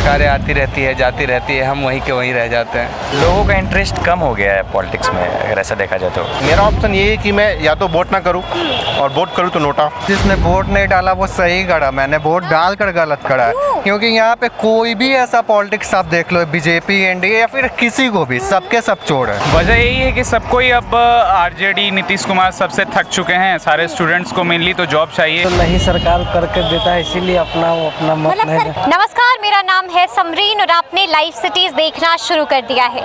सरकारें आती रहती है, जाती रहती है, हम वहीं के वहीं रह जाते हैं। लोगों का इंटरेस्ट कम हो गया है पॉलिटिक्स में, अगर ऐसा देखा जाए तो। मेरा ऑप्शन ये है कि मैं या तो वोट ना करूं और वोट करूं तो नोटा। जिसने वोट नहीं डाला वो सही करा, मैंने वोट डालकर गलत करा है। क्योंकि यहाँ पे कोई भी ऐसा पॉलिटिक्स आप देख लो, बीजेपी, एनडीए या फिर किसी को भी, सबके सब चोर है। वजह यही है कि सबको ही अब आरजेडी, नीतीश कुमार सबसे थक चुके हैं। सारे स्टूडेंट्स को मेनली तो जॉब चाहिए। तो नहीं सरकार करके देता है, इसीलिए अपना मत नहीं। नमस्कार, मेरा नाम है समरीन और आपने लाइव सिटीज देखना शुरू कर दिया है।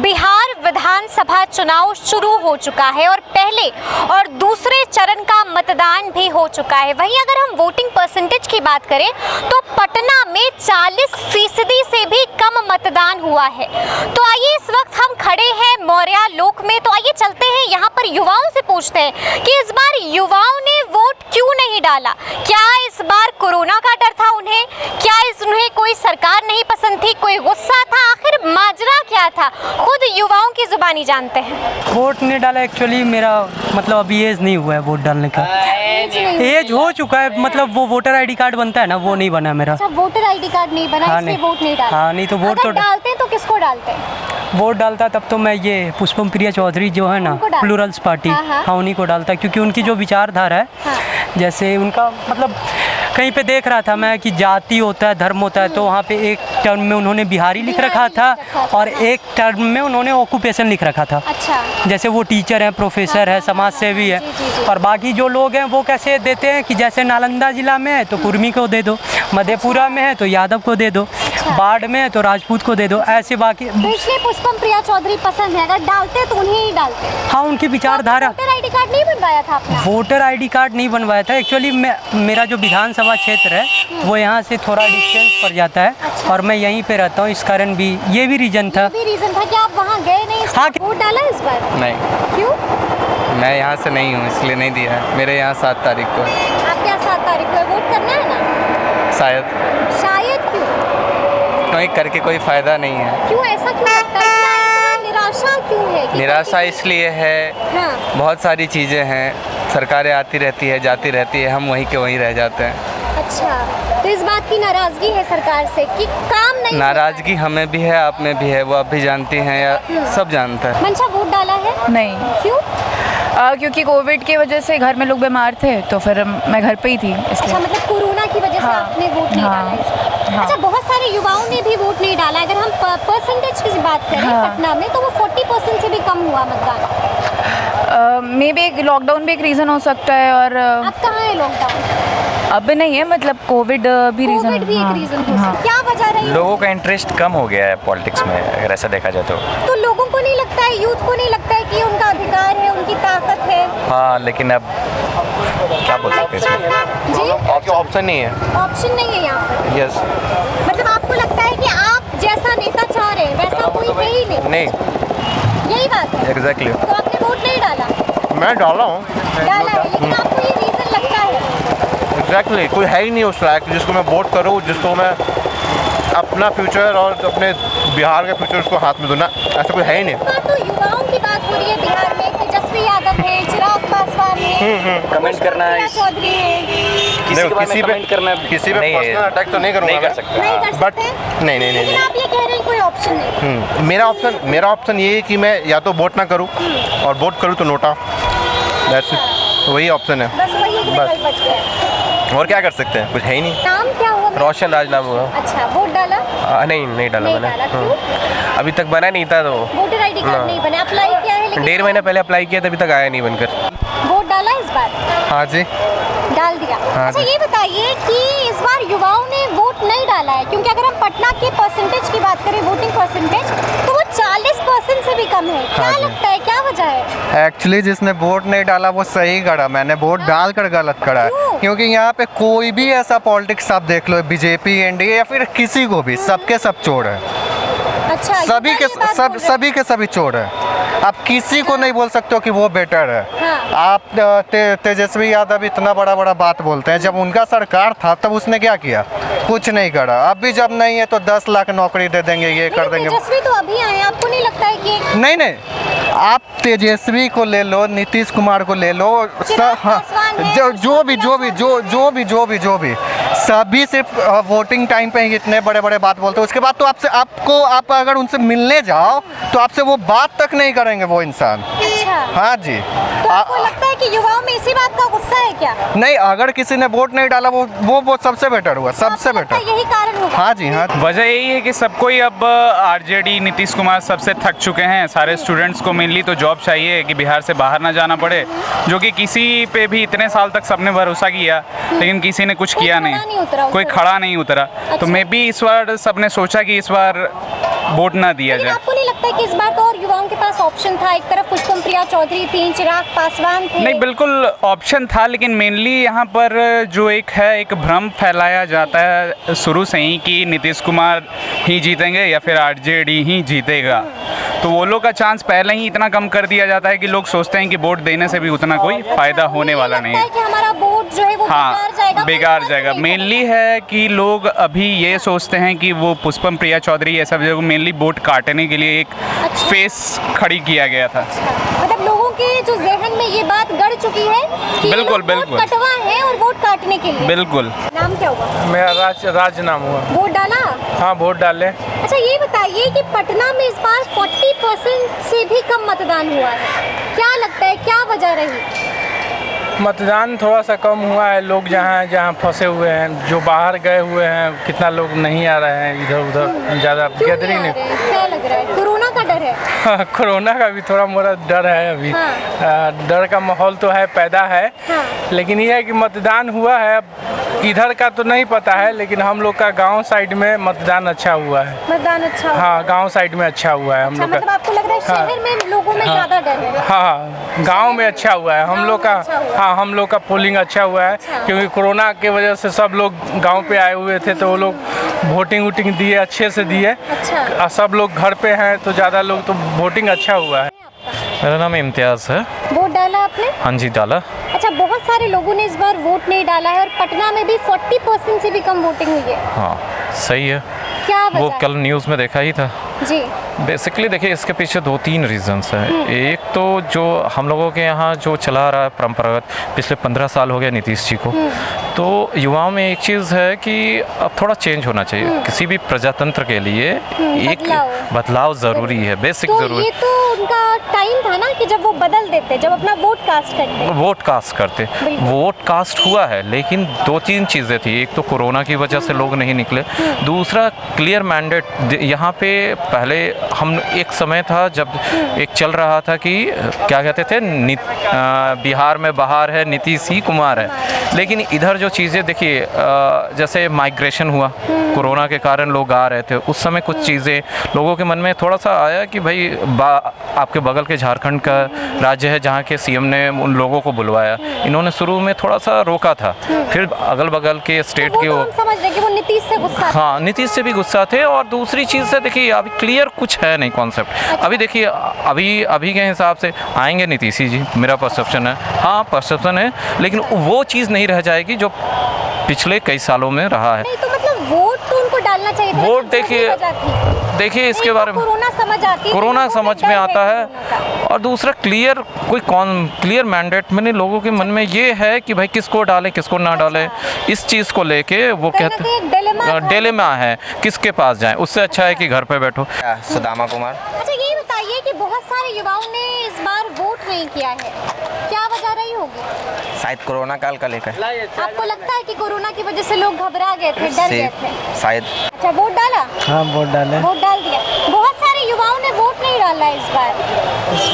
बिहार विधानसभा चुनाव शुरू हो चुका है और पहले और दूसरे चरण का मतदान भी हो चुका है। वहीं अगर हम वोटिंग परसेंटेज की बात करें तो पटना में 40% से भी कम मतदान हुआ है। तो आइए, इस वक्त हम खड़े हैं मौर्या लोक में, तो आइए चलते हैं यहाँ पर युवाओं से पूछते हैं कि इस बार युवाओं ने वोट क्यों नहीं डाला। क्या इस बार कोरोना का डर था उन्हें? क्या उन्हें कोई सरकार नहीं पसंद थी? कोई गुस्सा था? आखिर माजरा क्या था? खुद युवाओं की जुबानी जानते हैं। वोट नहीं डाला, एक्चुअली मेरा मतलब अभी एज नहीं हुआ है वोट डालने का। एज हो चुका है, मतलब वो वोटर आईडी कार्ड बनता है ना, वो नहीं बना मेरा। अच्छा, वोटर आईडी कार्ड नहीं बना, इसलिए वोट नहीं डाला। हाँ, नहीं तो वोट तो डालते तो किसको डालते? वोट डालता तब तो मैं ये पुष्पम प्रिया चौधरी जो है ना, प्लूरल्स पार्टी, हाँ उन्हीं को डालता, क्योंकि उनकी जो विचारधारा है, जैसे उनका मतलब कहीं पे देख रहा था मैं कि जाति होता है, धर्म होता है, तो वहाँ पे एक टर्म में उन्होंने बिहारी लिख रखा था और एक टर्म में उन्होंने ऑक्यूपेशन लिख रखा था। अच्छा। जैसे वो टीचर है, प्रोफेसर है, समाज सेवी है। और बाकी जो लोग हैं वो कैसे देते हैं कि जैसे नालंदा जिला में है तो कुर्मी को दे दो, मधेपुरा में है तो यादव को दे दो, बाढ़ में है तो राजपूत को दे दो, ऐसे बाकी। इसलिए पुष्पम प्रिया चौधरी पसंद है, अगर डालते तो उन्हें ही डालते। हाँ, उनकी विचारधारा। वोटर आईडी कार्ड नहीं बनवाया था आपने? वोटर आईडी कार्ड नहीं बनवाया था, एक्चुअली मेरा जो विधानसभा क्षेत्र है वो यहाँ से थोड़ा डिस्टेंस पड़ जाता है। अच्छा। और मैं यहीं पे रहता हूँ, इस कारण भी ये भी रीजन था। रीजन था कि आप वहाँ गए नहीं? हाँ, वोट डाला इस बार? नहीं। क्यों? मैं यहाँ से नहीं हूँ, इसलिए नहीं दिया है। मेरे यहाँ 7 तारीख को है। आपके यहाँ 7 तारीख को है, वोट करना है ना? शायद क्यों? कोई करके कोई फायदा नहीं है। क्यों, ऐसा क्यों लगता है? निराशा क्यों है? निराशा इसलिए है, हाँ। बहुत सारी चीज़ें हैं, सरकारें आती रहती है, जाती रहती है, हम वहीं के वहीं रह जाते हैं। अच्छा, तो इस बात की नाराजगी है सरकार से कि काम नहीं? नाराजगी हमें भी है, आप में भी है, वो आप भी जानती हैं या सब जानता है। मंशा, वोट डाला है? नहीं। क्यों? क्योंकि कोविड की वजह से घर में लोग बीमार थे, तो फिर मैं घर पे ही थी, इसलिए। अच्छा, मतलब कोरोना की वजह से आपने वोट नहीं डाला? हाँ। अच्छा, बहुत सारे युवाओं ने भी वोट नहीं डाला। अगर हम परसेंटेज की बात करें, पटना में तो वो 40% से भी कम हुआ मतदान। मे बी लॉकडाउन भी एक रीज़न हो सकता है। और अब कहाँ है लॉकडाउन? अब नहीं है, मतलब कोविड भी रीज़न। कोविड भी एक रीज़न हो सकता है। क्या वजह रही? लोगों का इंटरेस्ट कम हो गया है पॉलिटिक्स में, अगर ऐसा देखा जाए तो। लोगों को नहीं लगता है, यूथ को नहीं लगता है कि उनका अधिकार है, उनकी ताकत है? हाँ, लेकिन अब क्या बोल सकते हैं इसमें? जी, आपके ऑप्शन नहीं है। ऑप्शन नहीं है यहाँ पर। यस। मतलब आपको लगता है कि आप जैसा नेता चाह रहे हैं वैसा कोई है ही नहीं? यही बात है। एग्जैक्टली। तो आपने वोट नहीं डाला? मैं डाला हूँ। डाला है, लेकिन आपको ये रीजन लगता है? एग्जैक्टली, कोई है ही नहीं उस लायक जिसको मैं वोट करूँ, जिसको मैं अपना फ्यूचर और अपने बिहार का फ्यूचर उसको हाथ में दूँ ना, ऐसा कोई है ही नहीं। तो युवाओं की बात हो रही है बिहार में, तेजस्वी यादव है, चिराग पासवान है, कमेंट करना है, चौधरी है, किसी पे पर्सनल अटैक तो नहीं करूँगा, नहीं कर सकते। नहीं कर बट सकते? नहीं। लेकिन आप ये कह रहे हैं कोई ऑप्शन नहीं? मेरा ऑप्शन ये है कि मैं या तो वोट ना करूं और वोट करूं तो नोटा। वही ऑप्शन है। बस वही एक विकल्प बच गया। और क्या कर सकते हैं, कुछ है ही नहीं। नाम क्या हुआ? रोशन राज नाम हुआ। अच्छा, वोट डाला? नहीं डाला नहीं मैंने। डाला, क्यों? अभी तक बना नहीं था, तो वोटर आईडी कार्ड नहीं बना, अप्लाई किया है लेकिन 1.5 महीने पहले अप्लाई किया था, अभी तक आया नहीं बनकर। वोट डाला इस बार? हाँ जी, डाल दिया। अच्छा, ये बताइए कि इस बार युवाओं ने वोट नहीं डाला है, क्योंकि अगर हम पटना के परसेंटेज की बात करें, वोटिंग परसेंटेज, तो वो 40% से भी कम है। क्या लगता है, क्या वजह है? एक्चुअली जिसने वोट नहीं डाला वो सही करा, मैंने वोट डालकर गलत करा है। क्योंकि यहाँ पे कोई भी ऐसा पॉलिटिक्स आप देख लो, बीजेपी, एनडीए या फिर किसी को भी, सबके सब चोर है। अच्छा, सभी के सभी चोर है। आप किसी को नहीं बोल सकते हो कि वो बेटर है। हाँ। आप तेजस्वी यादव इतना बड़ा बात बोलते हैं, जब उनका सरकार था तब उसने क्या किया? कुछ नहीं करा। अभी जब नहीं है तो 10 लाख नौकरी दे देंगे, ये कर देंगे। तेजस्वी तो अभी आए, आपको नहीं लगता है कि नहीं, आप तेजस्वी को ले लो, नीतीश कुमार को ले लो, जो भी सभी सिर्फ वोटिंग टाइम पे ही इतने बड़े बड़े बात बोलते हैं, उसके बाद तो आप अगर उनसे मिलने जाओ तो आपसे वो बात तक नहीं करेंगे वो इंसान। अच्छा। हाँ जी। तो आपको लगता है कि युवाओं में इसी बात का गुस्सा है क्या? नहीं, अगर किसी ने वोट नहीं डाला वो सबसे बेटर हुआ, सबसे बेटर। यही कारण होगा? हाँ जी, हाँ। वजह यही है कि सबको ही अब आरजेडी नीतीश कुमार सबसे थक चुके हैं। सारे स्टूडेंट्स को मेनली तो जॉब चाहिए कि बिहार से बाहर ना जाना पड़े, जो कि किसी पे भी इतने साल तक सबने भरोसा किया लेकिन किसी ने कुछ किया नहीं, कोई खड़ा नहीं उतरा। तो मैं भी इस बार सबने सोचा कि इस बार वोट ना दिया जाए। आपको नहीं लगता है कि इस बार तो और युवाओं के पास ऑप्शन था? एक तरफ पुष्पम प्रिया चौधरी थी, चिराग पासवान थे। नहीं, बिल्कुल ऑप्शन था, लेकिन मेनली यहाँ पर जो एक भ्रम फैलाया जाता है शुरू से ही कि नीतीश कुमार ही जीतेंगे या फिर आरजेडी ही जीतेगा। तो वो लोग का चांस पहले ही इतना कम कर दिया जाता है कि लोग सोचते हैं कि वोट देने से भी उतना कोई फायदा होने वाला नहीं है। कि हमारा वोट जो है वो बेकार जाएगा। मेनली है कि लोग अभी ये सोचते हैं कि वो पुष्पम प्रिया चौधरी ऐसा जगह मेनली वोट काटने के लिए एक फेस खड़ी किया गया था। मतलब लोगों के जो जहन में ये बात गड़ चुकी है कि बिल्कुल वोट कटवा है और वोट काटने के लिए। बिल्कुल। नाम क्या हुआ? मेरा राज नाम हुआ। वोट डाला? हाँ, वोट डाले। अच्छा, ये बताइए कि पटना में इस बार 40% से भी कम मतदान हुआ है, क्या लगता है क्या वजह रही? मतदान थोड़ा सा कम हुआ है। लोग जहाँ फंसे हुए हैं, जो बाहर गए हुए हैं, कितना लोग नहीं आ रहे हैं इधर उधर, ज़्यादा गैदरिंग नहीं। क्या लग रहा है? कोरोना का डर है? हाँ, कोरोना का भी थोड़ा मोड़ा डर है अभी। डर का माहौल तो है, पैदा है। लेकिन ये है कि मतदान हुआ है। इधर का तो नहीं पता है, लेकिन हम लोग का गांव साइड में मतदान अच्छा हुआ है। मतदान अच्छा हुआ? हाँ, गांव साइड में अच्छा हुआ है। हम लोग मतलब आपको लग रहा है शहर में लोगों में ज़्यादा डर है? हाँ, गांव में अच्छा हुआ है। हम लोग का हम लोग का पोलिंग अच्छा हुआ है, क्योंकि कोरोना के वजह से सब लोग गांव पे आए हुए थे, तो वो लोग वोटिंग दिए, अच्छे से दिए। सब लोग घर पे हैं तो ज़्यादा लोग, तो वोटिंग अच्छा हुआ है। मेरा नाम इम्तियाज़ है। वोट डाला आपने? हाँ जी, डाला। अच्छा, बहुत सारे लोगों ने इस बार वोट नहीं डाला है और पटना में भी 40% से भी कम वोटिंग हुई है। हाँ, सही है। क्या वजह? वो कल न्यूज़ में देखा ही था जी। बेसिकली देखिए, इसके पीछे 2-3 रीज़न्स हैं। एक तो जो हम लोगों के यहाँ जो चला रहा है परंपरागत, पिछले 15 साल हो गया नीतीश जी को, तो युवाओं में एक चीज़ है कि अब थोड़ा चेंज होना चाहिए। किसी भी प्रजातंत्र के लिए एक बदलाव ज़रूरी है, बेसिक ज़रूरी। ये तो उनका टाइम था ना कि जब वो बदल देते, जब अपना वोट कास्ट करते। वोट कास्ट हुआ है, लेकिन 2-3 चीज़ें थी। एक तो कोरोना की वजह से लोग नहीं निकले। दूसरा, क्लियर मैंडेट यहाँ पे पहले हम एक समय था जब एक चल रहा था कि क्या कहते थे, बिहार में बाहर है, नीतीश ही कुमार है। लेकिन इधर जो चीज़ें देखिए, जैसे माइग्रेशन हुआ, कोरोना के कारण लोग आ रहे थे, उस समय कुछ चीज़ें लोगों के मन में थोड़ा सा आया कि भाई आपके बगल के झारखंड का राज्य है जहाँ के सीएम ने उन लोगों को बुलवाया। इन्होंने शुरू में थोड़ा सा रोका था, फिर अगल बगल के स्टेट के वो समझ रहे कि वो नीतीश से गुस्सा। हाँ, नीतीश से भी गुस्सा थे। और दूसरी चीज़ से देखिए, अभी क्लियर कुछ है नहीं कॉन्सेप्ट। अभी देखिए, अभी के हिसाब से आएंगे नीतीश जी, मेरा परसेप्शन है। हाँ, परसेप्शन है, लेकिन वो चीज़ नहीं रह जाएगी जो पिछले कई सालों में रहा है। नहीं, तो मतलब वोट तो उनको डालना चाहिए था। वोट देखिए इसके बारे में कोरोना समझ में आता है। और दूसरा, क्लियर मैंडेट मैंने लोगों के मन में ये है कि भाई किसको डालें किसको ना डालें, इस चीज़ को लेके वो कहते हैं डिलेमा है, किसके पास जाएं। उससे अच्छा है कि घर पे बैठो। सुदामा कुमार। अच्छा, ये बताइए कि बहुत सारे युवाओं ने इस बार वोट नहीं किया है, क्या वजह रही होगी? शायद कोरोना काल का लेकर। आपको लगता है कि कोरोना की वजह से लोग घबरा गए थे, डर गए थे शायद? अच्छा, वोट डाला? हाँ, वोट डाले। वोट डाल दिया। बहुत सारे युवाओं ने वोट नहीं डाला इस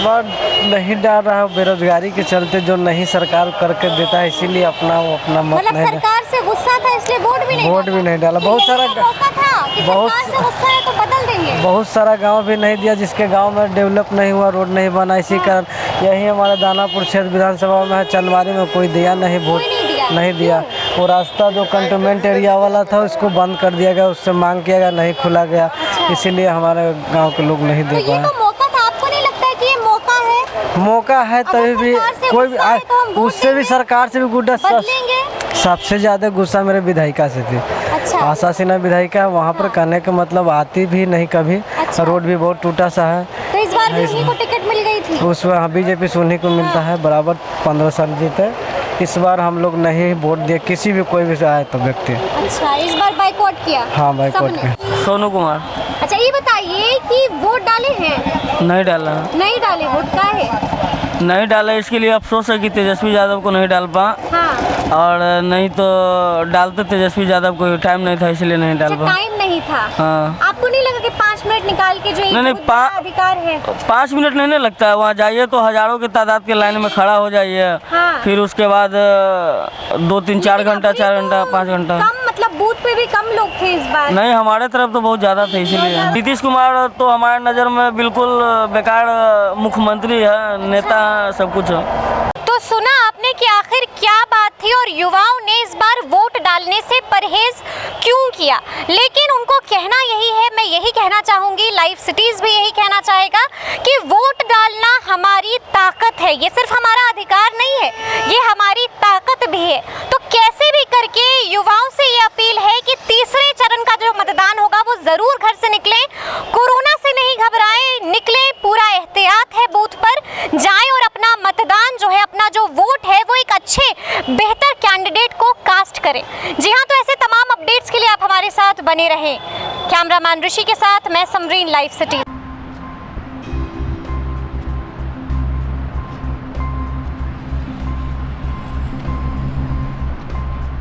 बार नहीं डाल रहा है, बेरोजगारी के चलते जो नहीं सरकार करके देता है, इसीलिए अपना मत मतलब नहीं। सरकार से गुस्सा था इसलिए वोट भी नहीं डाला। बहुत सारा मौका था कि सरकार से गुस्सा है तो बदल देंगे। बहुत सारा गांव भी नहीं दिया, जिसके गांव में डेवलप नहीं हुआ, रोड नहीं बना, इसी कारण यही हमारे दानापुर क्षेत्र विधानसभा में है, चंदवारी में कोई दिया नहीं, वोट नहीं दिया। वो रास्ता जो कंटोनमेंट एरिया वाला था उसको बंद कर दिया गया, उससे मांग किया गया, नहीं खुला गया, इसीलिए हमारे गाँव के लोग नहीं दे पाए। मौका था, आपको नहीं लगता है कि ये मौका है? मौका है तभी भी कोई भी उससे भी सरकार से भी गुड्डा सबसे ज़्यादा गुस्सा मेरे विधायिका से थी। अच्छा। आशा सिन्हा विधायिका है, वहाँ पर कहने का मतलब आती भी नहीं कभी। अच्छा। रोड भी बहुत टूटा सा है। तो इस बार भी उन्हीं को टिकट मिल गई थी? उसमें हाँ, बीजेपी से उन्हीं को मिलता है, बराबर 15 साल जीते। इस बार हम लोग नहीं वोट दिए किसी भी कोई भी आए तो व्यक्ति। अच्छा, इस बार बाइकआउट किया? हाँ, बाइकआउट सबने? किया। सोनू कुमार। अच्छा, ये बताइए कि वोट डाले हैं? नहीं डाला। नहीं डाले, वोट का है? नहीं डाला, इसके लिए अफसोस है कि तेजस्वी यादव को नहीं डाल पा। हाँ। और नहीं तो डालते तेजस्वी यादव को, टाइम नहीं था इसलिए नहीं डाल पा। टाइम नहीं था। हाँ। आपको नहीं लगा कि 5 मिनट निकाल के जो एक नहीं, वोट का अधिकार है? 5 मिनट नहीं लगता है, वहाँ जाइए तो हजारों की तादाद के लाइन में खड़ा हो जाइए। हाँ। फिर उसके बाद 2 3 4 घंटा, 4 घंटा, 5 घंटा। कम, मतलब बूथ पे भी कम लोग थे इस बार? नहीं, हमारे तरफ तो बहुत ज़्यादा थे इसलिए। नीतीश कुमार तो हमारे नज़र में बिल्कुल बेकार मुख्यमंत्री है, नेता है, सब कुछ है। तो सुना आपने कि आखिर क्या बात थी और युवाओं ने इस बार वोट डालने से परहेज क्यों किया। लेकिन उनको कहना यही है, मैं यही कहना चाहूँगी, लाइव सिटीज़ भी यही कहना चाहेगा कि वोट डालना हमारी ताकत है। ये सिर्फ हमारा अधिकार नहीं है, ये हमारी ताकत भी है। तो कैसे भी करके युवाओं से ये अपील है कि तीसरे चरण का जो मतदान होगा वो ज़रूर घर से निकलें, कोरोना से नहीं घबराएं, निकलें, पूरा एहतियात है, बूथ पर जाएं और अपना मतदान जो है, अपना जो वोट है वो एक अच्छे बेहतर कैंडिडेट को कास्ट करें। जी हाँ, तो ऐसे तमाम अपडेट्स के लिए आप हमारे साथ बने रहें। कैमरामैन ऋषि के साथ मैं समरीन, लाइव सिटी।